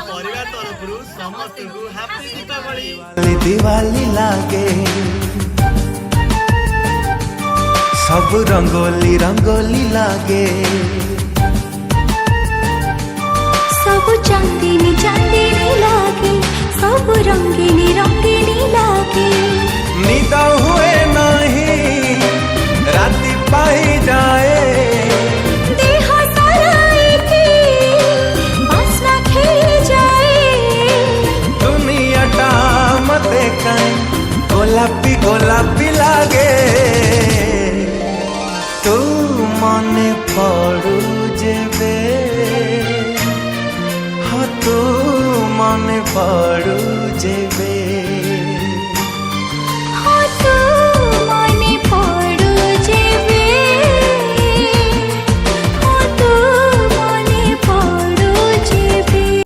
परिवार तरफ समस्त को हैप्पी दीपावली। दिवाली लागे सब रंगोली रंगोली लागे सब चांदनी चांदनी लागे सब रंगीनी रंगीनी लागे निद हुए नहीं राति पाई जाए देह सारा बासना खेली जाए दुनियाटा मते कहीं गोलापी गोलापी लागे तू मने पड़ू जेबे हाँ तू मने पड़ू जेबे।